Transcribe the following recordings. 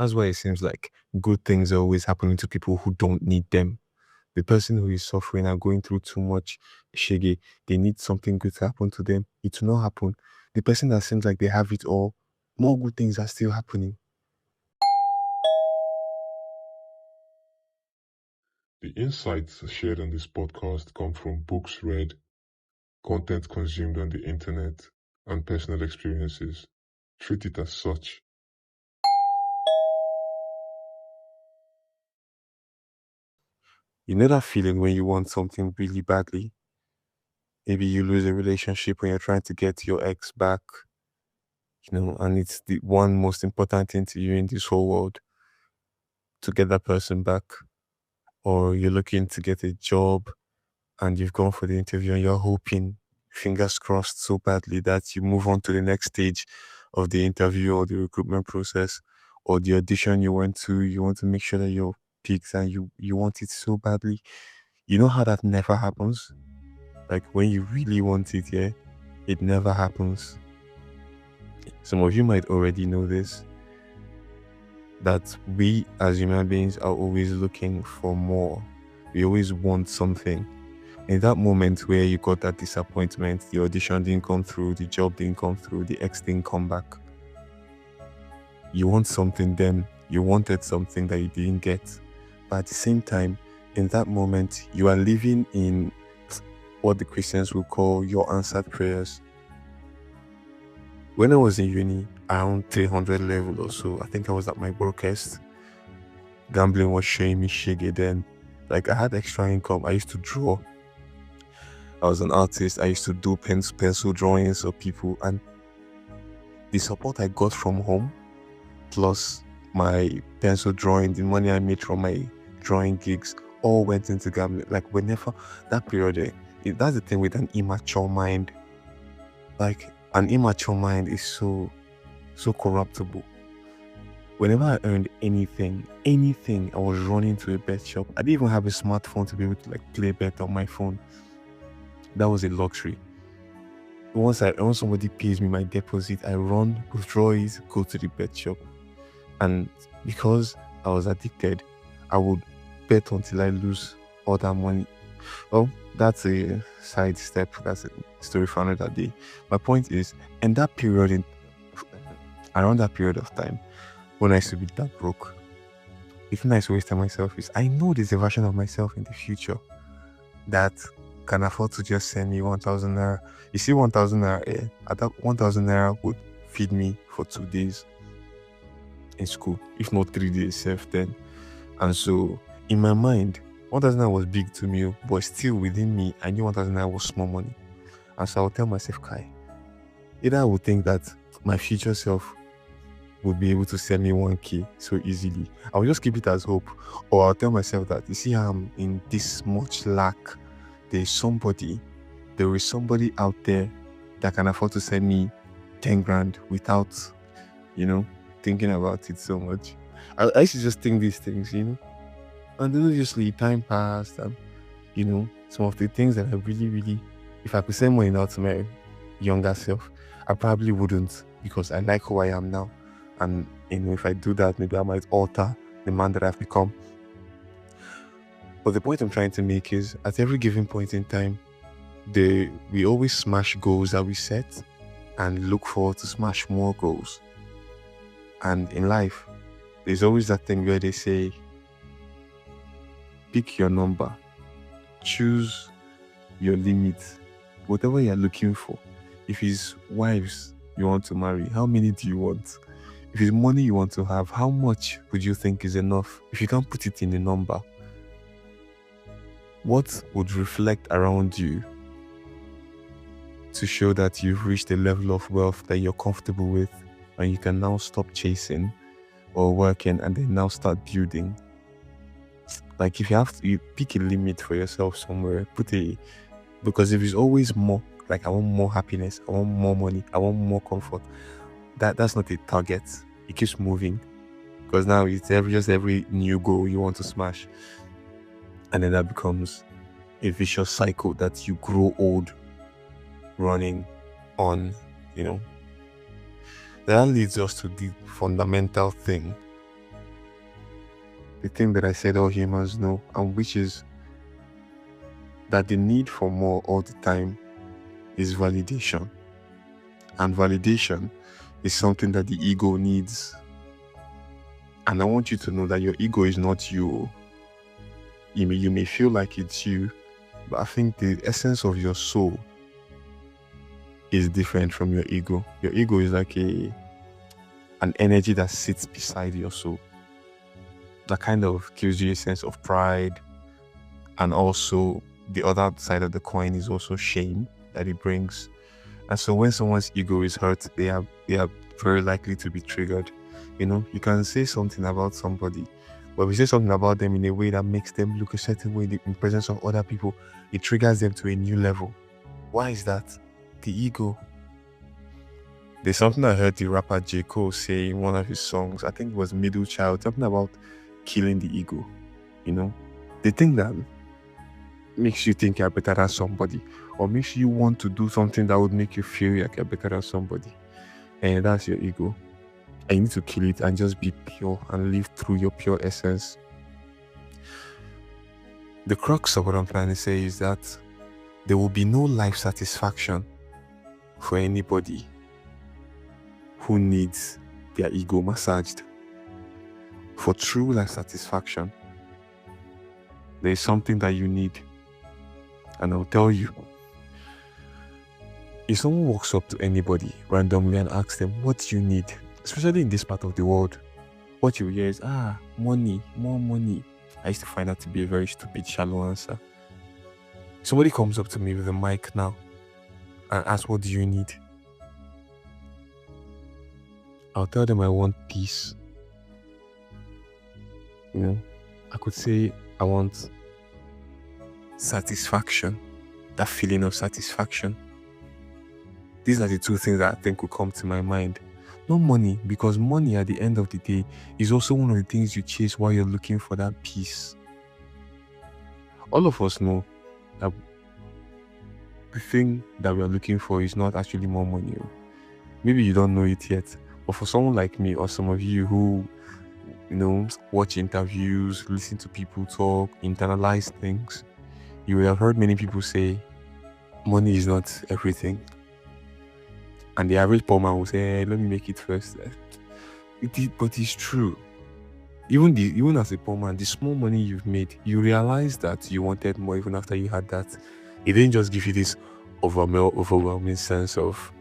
That's why it seems like good things are always happening to people who don't need them. The person who is suffering and going through too much shege, they need something good to happen to them. It will not happen. The person that seems like they have it all, more good things are still happening. The insights shared on this podcast come from books read, content consumed on the internet, and personal experiences. Treat it as such. You know that feeling when you want something really badly? Maybe you lose a relationship when you're trying to get your ex back, and it's the one most important thing to you in this whole world to get that person back. Or you're looking to get a job and you've gone for the interview and you're hoping, fingers crossed, so badly that you move on to the next stage of the interview or the recruitment process or the audition you went to. You want to make sure that you're picked and you want it so badly. You know how that never happens? Like when you really want it, yeah, it never happens. Some of you might already know this, that we as human beings are always looking for more. We always want something. In that moment where you got that disappointment, the audition didn't come through, the job didn't come through, the ex didn't come back. You want something then, you wanted something that you didn't get. But at the same time, in that moment, you are living in what the Christians would call your answered prayers. When I was in uni, around 300 level or so, I think I was at my brokest. Gambling was showing me shaggy then. Like I had extra income. I used to draw. I was an artist. I used to do pencil drawings of people, and the support I got from home, plus my pencil drawing, the money I made from my drawing gigs, all went into gambling. Like whenever that period, that's the thing with an immature mind. Like an immature mind is so corruptible. Whenever I earned anything, I was running to a bet shop. I didn't even have a smartphone to be able to like play bet on my phone. That was a luxury. Once somebody pays me my deposit, I run, withdraw it, go to the bet shop. And because I was addicted, I would bet until I lose all that money. Well, that's a side step. That's a story for another day. My point is, in that period, around that period of time, when I used to be that broke, the thing I used to always tell myself is, I know there's a version of myself in the future that can afford to just send me 1,000 naira. You see, 1,000 naira, at that 1,000 naira would feed me for 2 days in school, if not 3 days, self then. And so, in my mind, 1,000 naira was big to me, but still within me, I knew 1,000 naira was small money. And so I would tell myself, Kai, either I would think that my future self would be able to send me 1K so easily. I will just keep it as hope. Or I'll tell myself that, you see how I'm in this much lack. There is somebody out there that can afford to send me 10 grand without, thinking about it so much. I used to just think these things, And then obviously time passed and, some of the things that I really, really, if I could send money now to my younger self, I probably wouldn't, because I like who I am now. And, if I do that, maybe I might alter the man that I've become. But the point I'm trying to make is, at every given point in time, we always smash goals that we set and look forward to smash more goals. And in life, there's always that thing where they say, pick your number, choose your limit, whatever you're looking for. If it's wives you want to marry, how many do you want? If it's money you want to have, how much would you think is enough? If you can't put it in a number, what would reflect around you to show that you've reached a level of wealth that you're comfortable with and you can now stop chasing or working and then now start building? Like if you pick a limit for yourself somewhere, because if it's always more, like I want more happiness, I want more money, I want more comfort, that's not a target. It keeps moving, because now it's every new goal you want to smash, and then that becomes a vicious cycle that you grow old running on. That leads us to the fundamental thing the thing that I said all humans know, and which is that the need for more all the time is validation. And validation is something that the ego needs. And I want you to know that your ego is not you. You may feel like it's you, but I think the essence of your soul is different from your ego. Your ego is like an energy that sits beside your soul. That kind of gives you a sense of pride, and also the other side of the coin is also shame that it brings. And so when someone's ego is hurt, they are very likely to be triggered. You can say something about somebody, but if you say something about them in a way that makes them look a certain way in presence of other people, it triggers them to a new level. Why is that? The ego. There's something I heard the rapper J. Cole say in one of his songs. I think it was Middle Child, something about killing the ego. The thing that makes you think you're better than somebody, or makes you want to do something that would make you feel like you're better than somebody, and that's your ego. And you need to kill it and just be pure and live through your pure essence. The crux of what I'm trying to say is that there will be no life satisfaction for anybody who needs their ego massaged. For true life satisfaction, there is something that you need. And I'll tell you, if someone walks up to anybody randomly and asks them, what do you need? Especially in this part of the world, what you hear is, money, more money. I used to find that to be a very stupid, shallow answer. Somebody comes up to me with a mic now and asks, what do you need? I'll tell them I want peace. I could say I want satisfaction, that feeling of satisfaction. These are the two things that I think will come to my mind. Not money, because money at the end of the day is also one of the things you chase while you're looking for that peace. All of us know that the thing that we are looking for is not actually more money. Maybe you don't know it yet, but for someone like me or some of you who watch interviews, listen to people talk, internalize things, you will have heard many people say money is not everything. And the average poor man will say, hey, let me make it first. But it's true. Even as a poor man, the small money you've made, you realize that you wanted more even after you had that. It didn't just give you this overwhelming sense of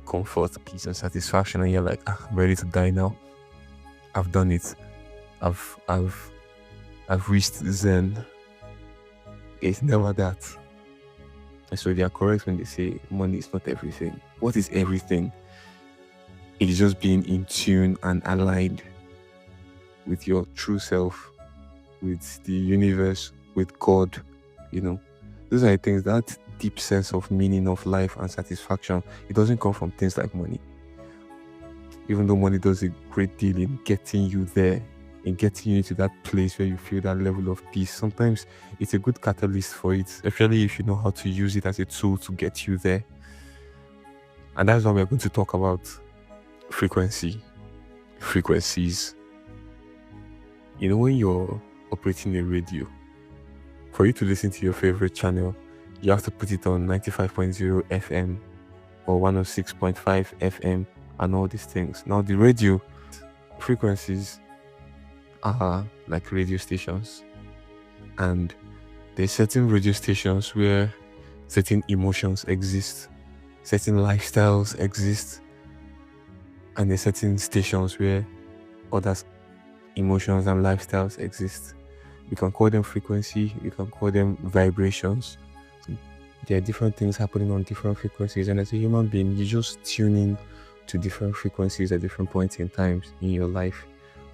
comfort, peace, and satisfaction, and you're like, I'm ready to die now. I've done it. I've reached Zen. It's never that. And so they are correct when they say money is not everything. What is everything? It is just being in tune and aligned with your true self, with the universe, with God. Those are the things, that deep sense of meaning of life and satisfaction. It doesn't come from things like money. Even though money does a great deal in getting you there, in getting you to that place where you feel that level of peace, sometimes it's a good catalyst for it, especially if you know how to use it as a tool to get you there. And that's why we're going to talk about frequencies. When you're operating a radio, for you to listen to your favorite channel, you have to put it on 95.0 FM or 106.5 FM and all these things. Now, the radio frequencies are like radio stations, and there's certain radio stations where certain emotions exist, certain lifestyles exist, and there's certain stations where other emotions and lifestyles exist. You can call them frequency, you can call them vibrations. So there are different things happening on different frequencies, and as a human being, you just tune in to different frequencies at different points in time in your life.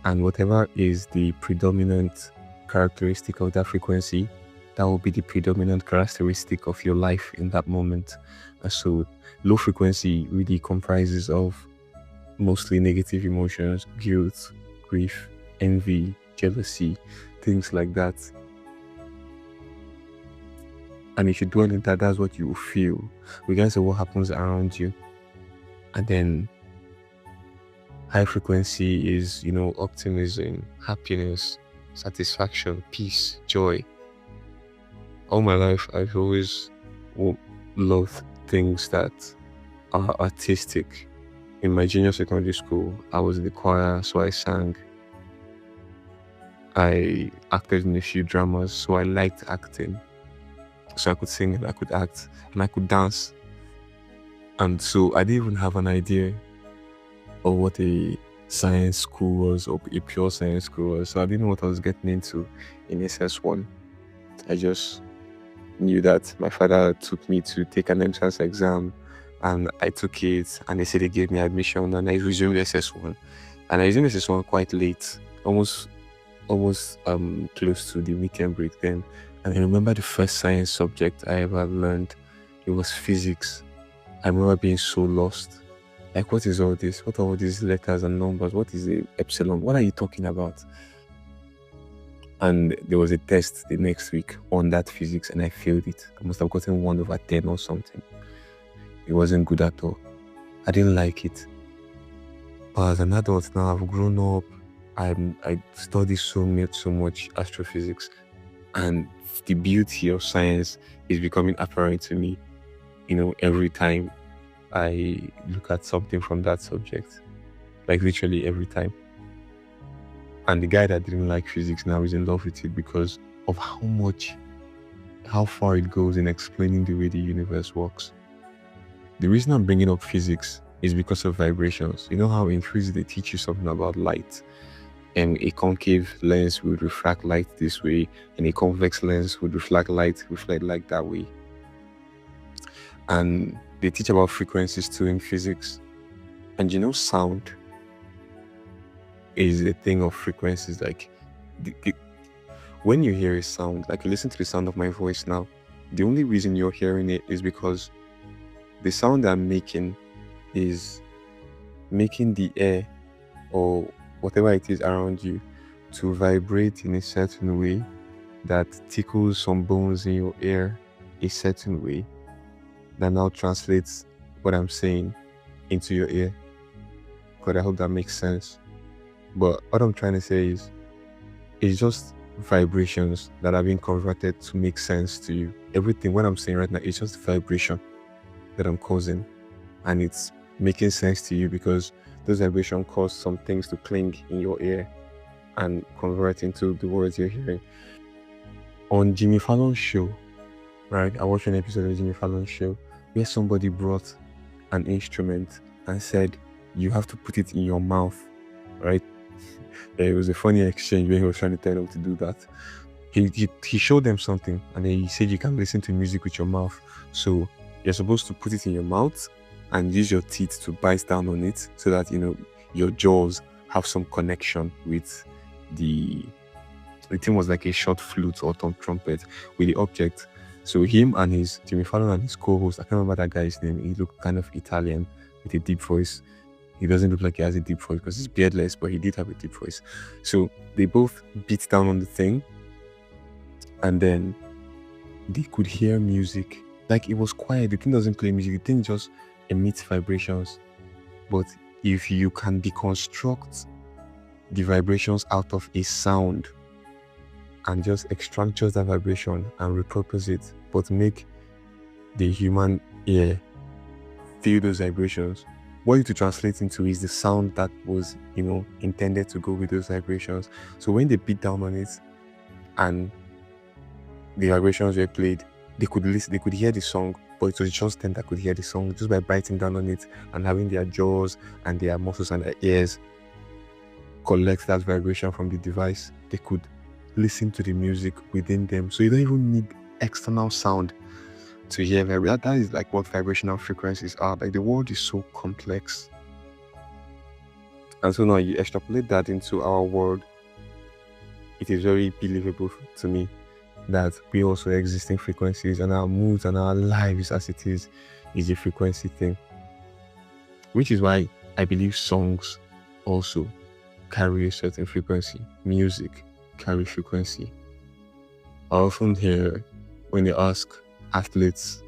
And whatever is the predominant characteristic of that frequency, that will be the predominant characteristic of your life in that moment. And so low frequency really comprises of mostly negative emotions, guilt, grief, envy, jealousy, things like that. And if you dwell in that, that's what you will feel, regardless of what happens around you. And then high frequency is, optimism, happiness, satisfaction, peace, joy. All my life, I've always loved things that are artistic. In my junior secondary school, I was in the choir, so I sang. I acted in a few dramas, so I liked acting. So I could sing and I could act and I could dance. And so I didn't even have an idea of what a science school was or a pure science school was. So I didn't know what I was getting into in SS1. I just knew that my father took me to take an entrance exam and I took it and they said they gave me admission and I resumed SS1. And I resumed SS1 quite late, almost close to the weekend break then. And I remember the first science subject I ever learned. It was physics. I remember being so lost. Like, what is all this? What are all these letters and numbers? What is the epsilon? What are you talking about? And there was a test the next week on that physics and I failed it. I must have gotten 1/10 or something. It wasn't good at all. I didn't like it. But as an adult now, I've grown up. I study so much astrophysics, and the beauty of science is becoming apparent to me, every time I look at something from that subject, like literally every time. And the guy that didn't like physics now is in love with it because of how far it goes in explaining the way the universe works. The reason I'm bringing up physics is because of vibrations. You know how in physics they teach you something about light? And a concave lens would refract light this way, and a convex lens would reflect light that way. And they teach about frequencies too in physics. And sound is a thing of frequencies. Like, when you hear a sound, like you listen to the sound of my voice now, the only reason you're hearing it is because the sound I'm making is making the air or whatever it is around you to vibrate in a certain way that tickles some bones in your ear a certain way that now translates what I'm saying into your ear. But I hope that makes sense. But what I'm trying to say is, it's just vibrations that are being converted to make sense to you. Everything, what I'm saying right now, is just vibration that I'm causing. And it's making sense to you because those vibrations cause some things to cling in your ear and convert into the words you're hearing. On Jimmy Fallon's show, right? I watched an episode of Jimmy Fallon's show where somebody brought an instrument and said, you have to put it in your mouth, right? It was a funny exchange where he was trying to tell them to do that. He showed them something and then he said you can listen to music with your mouth. So you're supposed to put it in your mouth and use your teeth to bite down on it so that your jaws have some connection with the thing was like a short flute or trumpet with the object. So Jimmy Fallon and his co-host, I can't remember that guy's name, he looked kind of Italian with a deep voice. He doesn't look like he has a deep voice because he's beardless, but he did have a deep voice. So they both beat down on the thing and then they could hear music. Like, it was quiet, the thing doesn't play music, the thing just emits vibrations. But if you can deconstruct the vibrations out of a sound and just extract just that vibration and repurpose it, but make the human ear feel those vibrations, what you to translate into is the sound that was intended to go with those vibrations. So when they beat down on it and the vibrations were played, they could hear the song, but it was just them that could hear the song just by biting down on it and having their jaws and their muscles and their ears collect that vibration from the device. They could listen to the music within them. So you don't even need external sound to hear vibration. That is like what vibrational frequencies are. Like, the world is so complex. And so now you extrapolate that into our world, it is very believable to me that we also exist in frequencies, and our moods and our lives as it is a frequency thing. Which is why I believe songs also carry a certain frequency. Music carry frequency. I often hear when they ask athletes,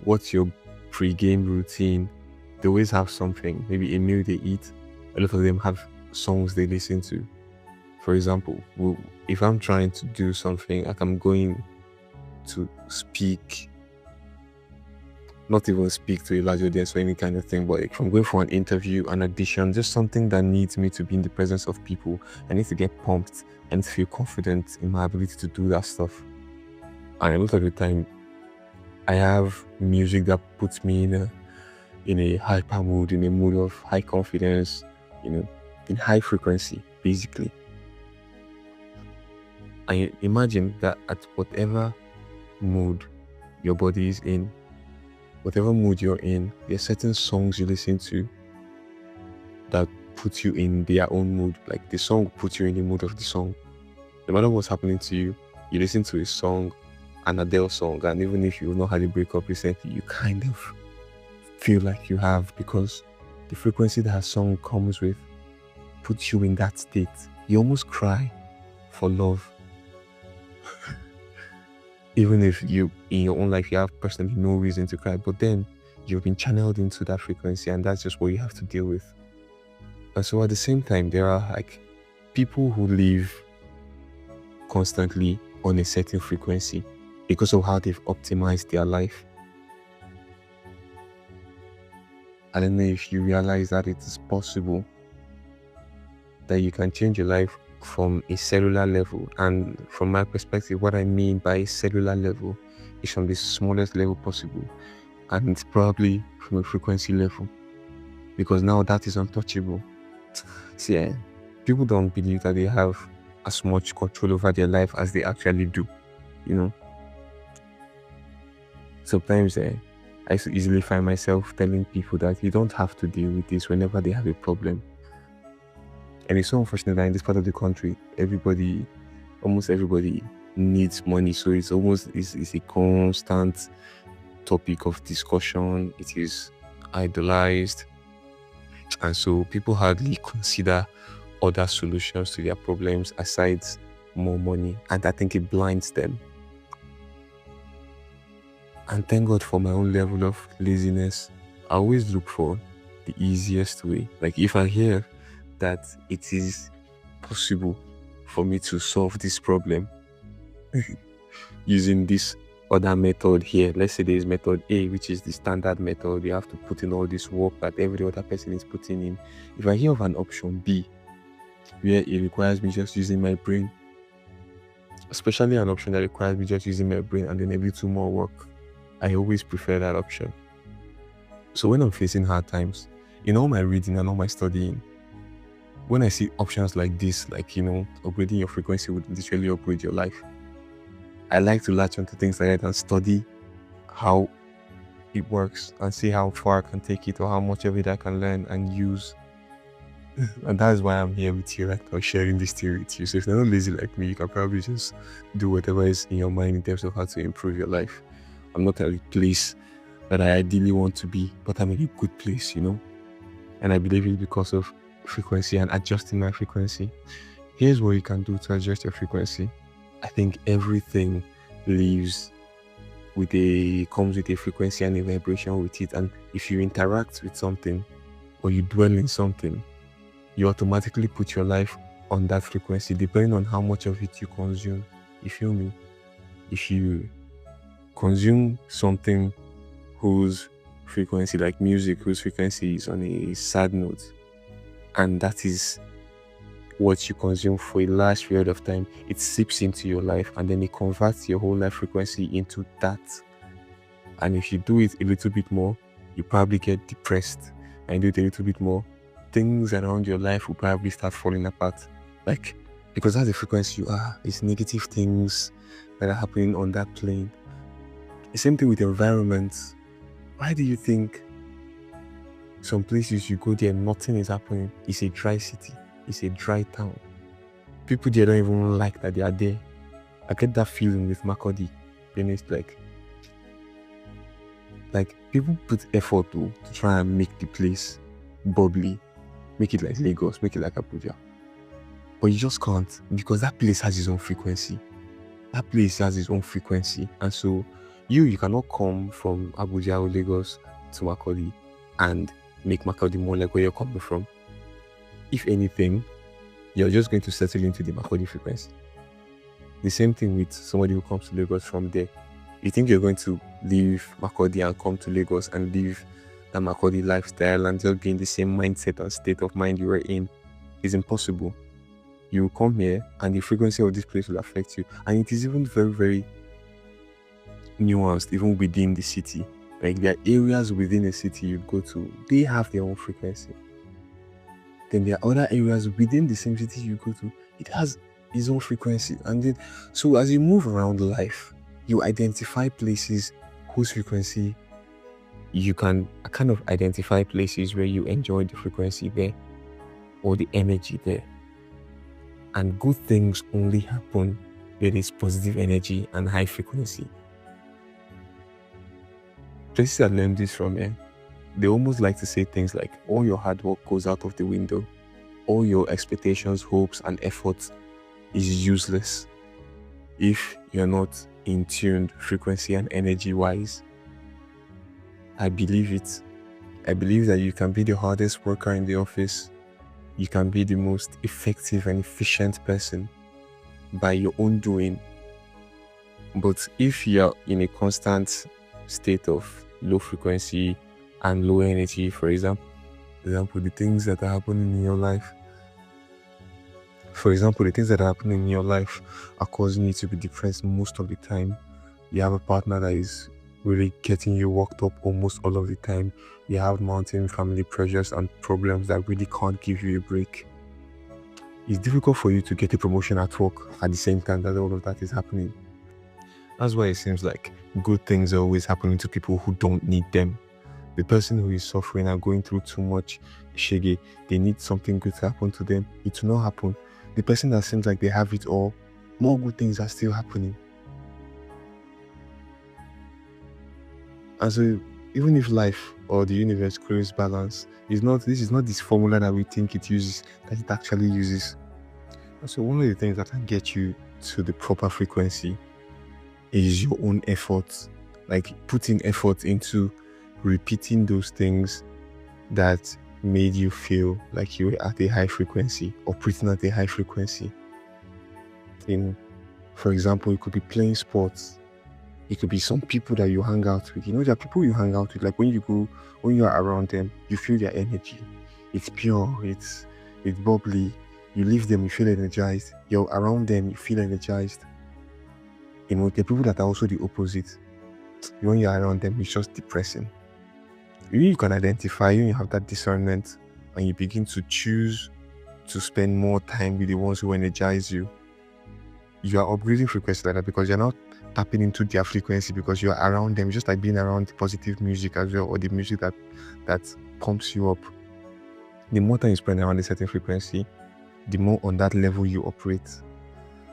what's your pre-game routine? They always have something, maybe a meal they eat. A lot of them have songs they listen to. For example, if I'm trying to do something, like I'm going to speak, not even speak to a large audience or any kind of thing, but if I'm going for an interview, an audition, just something that needs me to be in the presence of people, I need to get pumped and feel confident in my ability to do that stuff. And a lot of the time, I have music that puts me in a hyper mood, in a mood of high confidence, in high frequency, basically. And imagine that at whatever mood your body is in, whatever mood you're in, there are certain songs you listen to that put you in their own mood. Like the song puts you in the mood of the song. No matter what's happening to you, you listen to a song, an Adele song, and even if you've not had a breakup recently, you kind of feel like you have, because the frequency that a song comes with puts you in that state. You almost cry for love. Even if you, in your own life, you have personally no reason to cry, but then you've been channeled into that frequency, and that's just what you have to deal with. And so at the same time, there are like people who live constantly on a certain frequency because of how they've optimized their life. I don't know if you realize that it is possible that you can change your life from a cellular level. And from my perspective, what I mean by a cellular level is from the smallest level possible, and it's probably from a frequency level, because now that is untouchable. See, people don't believe that they have as much control over their life as they actually do, Sometimes I used to easily find myself telling people that you don't have to deal with this whenever they have a problem. And it's so unfortunate that in this part of the country, almost everybody needs money. So it's a constant topic of discussion. It is idolized. And so people hardly consider other solutions to their problems aside more money. And I think it blinds them. And thank God for my own level of laziness. I always look for the easiest way. Like if I hear that it is possible for me to solve this problem using this other method here, let's say there is method A, which is the standard method. You have to put in all this work that every other person is putting in. If I hear of an option B where it requires me just using my brain, especially an option that requires me just using my brain and then a little more work, I always prefer that option. So when I'm facing hard times, in all my reading and all my studying, when I see options like this, like, upgrading your frequency would literally upgrade your life, I like to latch onto things like that and study how it works and see how far I can take it or how much of it I can learn and use. And that is why I'm here with you right now, sharing this theory with you. So if you're not lazy like me, you can probably just do whatever is in your mind in terms of how to improve your life. I'm not at a place that I ideally want to be, but I'm in a good place, And I believe it's because of frequency and adjusting my frequency. Here's what you can do to adjust your frequency. I think everything comes with a frequency and a vibration with it. And if you interact with something or you dwell in something, you automatically put your life on that frequency depending on how much of it you consume. You feel me? If you consume something whose frequency, like music, whose frequency is on a sad note, and that is what you consume for a large period of time, it seeps into your life and then it converts your whole life frequency into that. And if you do it a little bit more, you probably get depressed, and do it a little bit more, things around your life will probably start falling apart. Like, because that's the frequency you are. It's negative things that are happening on that plane. The same thing with the environment. Why do you think some places you go there, nothing is happening? It's a dry city. It's a dry town. People there don't even like that they are there. I get that feeling with Makodi. Then it's like people put effort to try and make the place bubbly, make it like Lagos, make it like Abuja. But you just can't, because that place has its own frequency. That place has its own frequency. And so you cannot come from Abuja or Lagos to Makodi and make Makodi more like where you're coming from. If anything, you're just going to settle into the Makurdi frequency. The same thing with somebody who comes to Lagos from there. You think you're going to leave Makurdi and come to Lagos and live the Makurdi lifestyle and just be in the same mindset and state of mind you were in? It's impossible. You will come here and the frequency of this place will affect you. And it is even very, very nuanced, even within the city. Like there are areas within a city you go to, they have their own frequency. Then there are other areas within the same city you go to, it has its own frequency. And then, so as you move around life, you identify places whose frequency you can kind of identify places where you enjoy the frequency there or the energy there. And good things only happen where there's positive energy and high frequency. Places I learned this from, they almost like to say things like, all your hard work goes out of the window. All your expectations, hopes, and efforts is useless if you're not in tuned frequency and energy wise. I believe it. I believe that you can be the hardest worker in the office. You can be the most effective and efficient person by your own doing. But if you're in a constant state of low frequency and low energy, for example, the things that are happening in your life, are causing you to be depressed most of the time. You have a partner that is really getting you worked up almost all of the time. You have mounting family pressures and problems that really can't give you a break. It's difficult for you to get a promotion at work at the same time that all of that is happening. That's why it seems like good things are always happening to people who don't need them. The person who is suffering and going through too much shege, they need something good to happen to them. It will not happen. The person that seems like they have it all, more good things are still happening. And so even if life or the universe creates balance, this is not this formula that we think it uses, that it actually uses. And so one of the things that can get you to the proper frequency is your own effort. Like putting effort into repeating those things that made you feel like you were at a high frequency, operating at a high frequency. For example, it could be playing sports. It could be some people that you hang out with. There are people you hang out with, like when you are around them, you feel their energy. It's pure, it's bubbly. You leave them, you feel energized. You're around them, you feel energized. There are people that are also the opposite. When you're around them, it's just depressing. You can identify, you have that discernment, and you begin to choose to spend more time with the ones who energize you. You are upgrading frequency like that because you're not tapping into their frequency because you're around them, just like being around positive music as well, or the music that pumps you up. The more time you spend around a certain frequency, the more on that level you operate.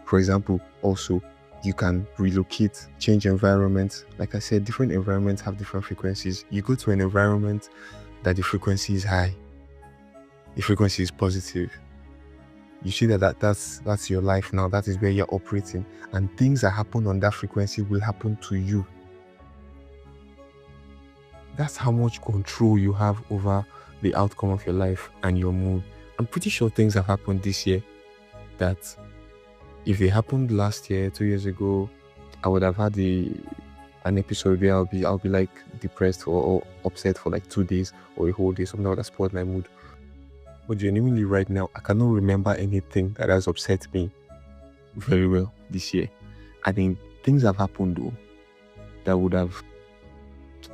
For example, also, you can relocate, change environments. Like I said, different environments have different frequencies. You go to an environment that the frequency is high, the frequency is positive. You see that's your life now. That is where you're operating. And things that happen on that frequency will happen to you. That's how much control you have over the outcome of your life and your mood. I'm pretty sure things have happened this year that if they happened last year, 2 years ago, I would have had an episode where I'll be like depressed or upset for like 2 days or a whole day, something that would have spoiled my mood. But genuinely right now, I cannot remember anything that has upset me very well this year. I think things have happened though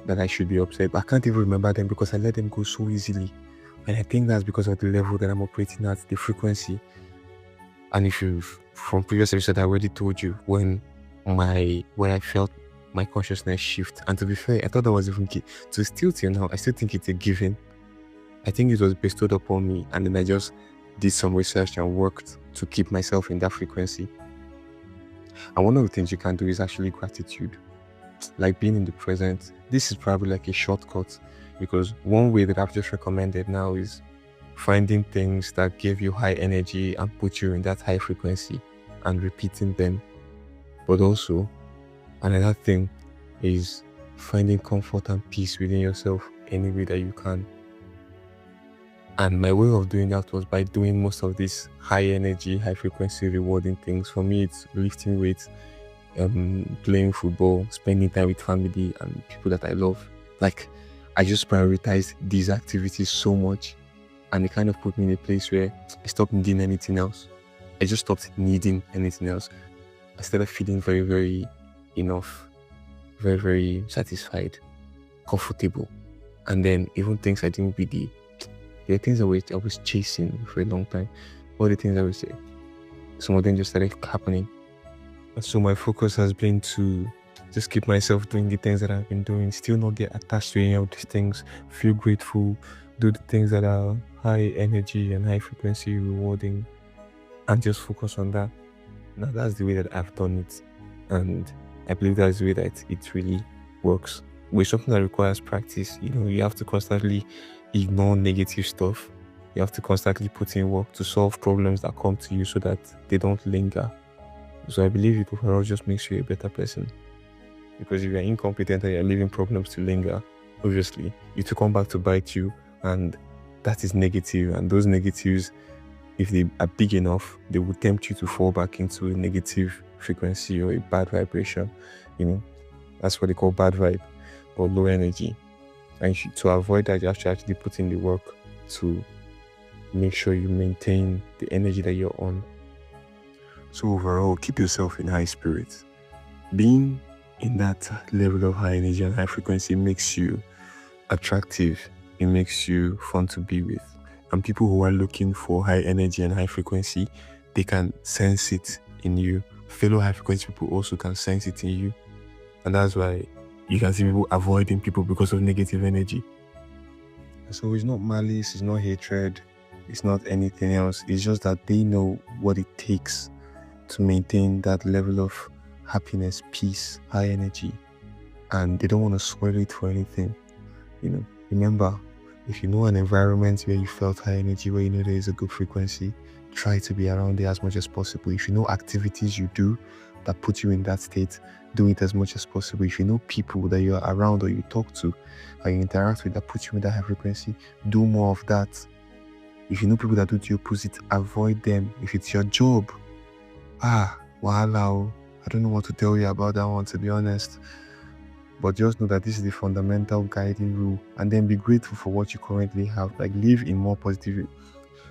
that I should be upset, but I can't even remember them because I let them go so easily. And I think that's because of the level that I'm operating at, the frequency. And if from previous episode, I already told you when I felt my consciousness shift. And to be fair, I thought that was even key. So still till now, I still think it's a given. I think it was bestowed upon me, and then I just did some research and worked to keep myself in that frequency. And one of the things you can do is actually gratitude, like being in the present. This is probably like a shortcut, because one way that I've just recommended now is finding things that give you high energy and put you in that high frequency and repeating them. But also, another thing is finding comfort and peace within yourself any way that you can. And my way of doing that was by doing most of these high energy, high frequency, rewarding things. For me, it's lifting weights, playing football, spending time with family and people that I love. Like, I just prioritize these activities so much, and it kind of put me in a place where I stopped needing anything else. I just stopped needing anything else. I started feeling very, very enough, very, very satisfied, comfortable. And then even things I didn't really, there are things I was chasing for a long time. All the things I would say, some of them just started happening. And so my focus has been to just keep myself doing the things that I've been doing, still not get attached to any of these things, feel grateful, do the things that are high energy and high frequency, rewarding, and just focus on that. Now that's the way that I've done it, and I believe that's the way that it really works. With something that requires practice, you have to constantly ignore negative stuff. You have to constantly put in work to solve problems that come to you so that they don't linger. So I believe it overall just makes you a better person. Because if you're incompetent and you're leaving problems to linger, obviously it will come back to bite you, and that is negative. And those negatives, if they are big enough, they will tempt you to fall back into a negative frequency or a bad vibration. That's what they call bad vibe or low energy. And to avoid that, you have to actually put in the work to make sure you maintain the energy that you're on. So overall, keep yourself in high spirits. Being in that level of high energy and high frequency makes you attractive. It makes you fun to be with. And people who are looking for high energy and high frequency, they can sense it in you. Fellow high frequency people also can sense it in you. And that's why you can see people avoiding people because of negative energy. So it's not malice, it's not hatred, it's not anything else. It's just that they know what it takes to maintain that level of happiness, peace, high energy, and they don't want to spoil it for anything. Remember, if you know an environment where you felt high energy, where there is a good frequency, try to be around there as much as possible. If you know activities you do that put you in that state, do it as much as possible. If you know people that you're around or you talk to or you interact with that put you in that high frequency, do more of that. If you know people that do the opposite, avoid them. If it's your job, wahala. I don't know what to tell you about that one, to be honest. But just know that this is the fundamental guiding rule, and then be grateful for what you currently have. Like, live in more positive.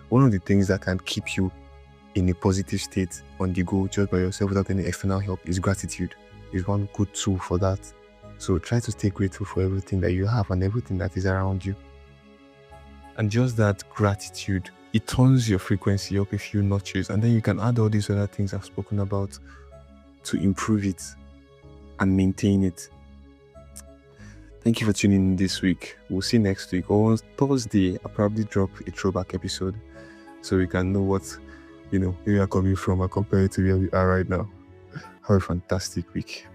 One of the things that can keep you in a positive state on the go just by yourself without any external help is gratitude. Is one good tool for that. So try to stay grateful for everything that you have and everything that is around you. And just that gratitude, it turns your frequency up a few notches, and then you can add all these other things I've spoken about to improve it and maintain it. Thank you for tuning in this week. We'll see you next week. Or on Thursday, I'll probably drop a throwback episode so we can know what, where we are coming from and compare it to where we are right now. Have a fantastic week.